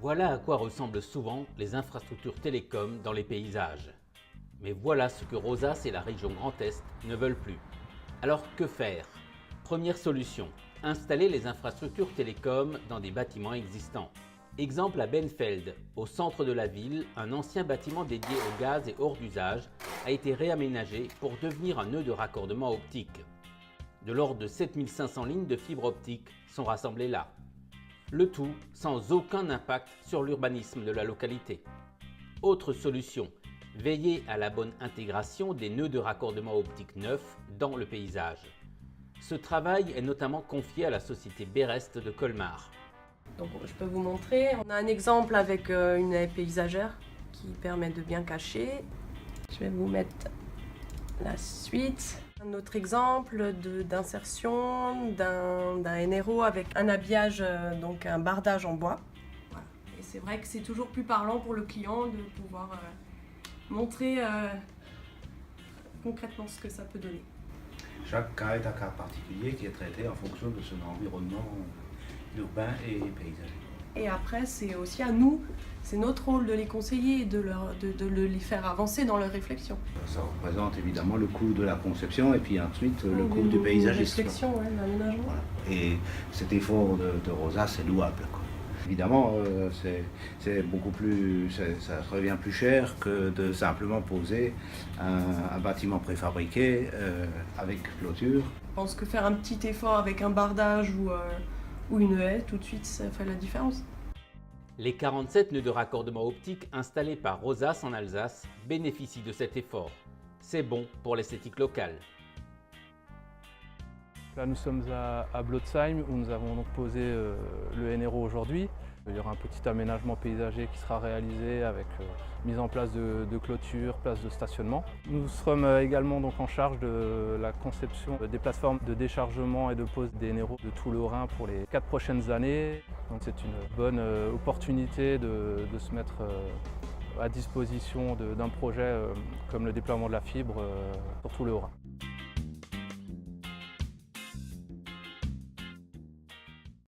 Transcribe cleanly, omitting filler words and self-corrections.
Voilà à quoi ressemblent souvent les infrastructures télécom dans les paysages. Mais voilà ce que Rosas et la région Grand Est ne veulent plus. Alors que faire? Première solution, installer les infrastructures télécom dans des bâtiments existants. Exemple à Benfeld, au centre de la ville, un ancien bâtiment dédié au gaz et hors d'usage a été réaménagé pour devenir un nœud de raccordement optique. De l'ordre de 7500 lignes de fibre optique sont rassemblées là. Le tout sans aucun impact sur l'urbanisme de la localité. Autre solution, veiller à la bonne intégration des nœuds de raccordement optique neufs dans le paysage. Ce travail est notamment confié à la société Berest de Colmar. Donc je peux vous montrer. On a un exemple avec une haie paysagère qui permet de bien cacher. Je vais vous mettre la suite. Un autre exemple d'insertion d'un NRO avec un habillage, donc un bardage en bois. Voilà. Et c'est vrai que c'est toujours plus parlant pour le client de pouvoir montrer concrètement ce que ça peut donner. Chaque cas est un cas particulier qui est traité en fonction de son environnement urbain et paysager. Et après, c'est aussi à nous, c'est notre rôle de les conseiller et de les faire avancer dans leur réflexion. Ça représente évidemment le coût de la conception et puis ensuite le coût du paysagisme. Réflexion, ouais, l'aménagement. Voilà. Et cet effort de Rosas, c'est louable, quoi. Évidemment, c'est beaucoup plus, ça revient plus cher que de simplement poser un bâtiment préfabriqué avec clôture. Je pense que faire un petit effort avec un bardage ou une haie, tout de suite, ça fait la différence. Les 47 nœuds de raccordement optique installés par Rosas en Alsace bénéficient de cet effort. C'est bon pour l'esthétique locale. Là, nous sommes à Blotzheim où nous avons donc posé le NRO aujourd'hui. Il y aura un petit aménagement paysager qui sera réalisé avec mise en place de clôtures, place de stationnement. Nous serons également donc en charge de la conception des plateformes de déchargement et de pose des NRO de tout le Rhin pour les 4 prochaines années. C'est une bonne opportunité de se mettre à disposition d'un projet comme le déploiement de la fibre sur tout le Rhin.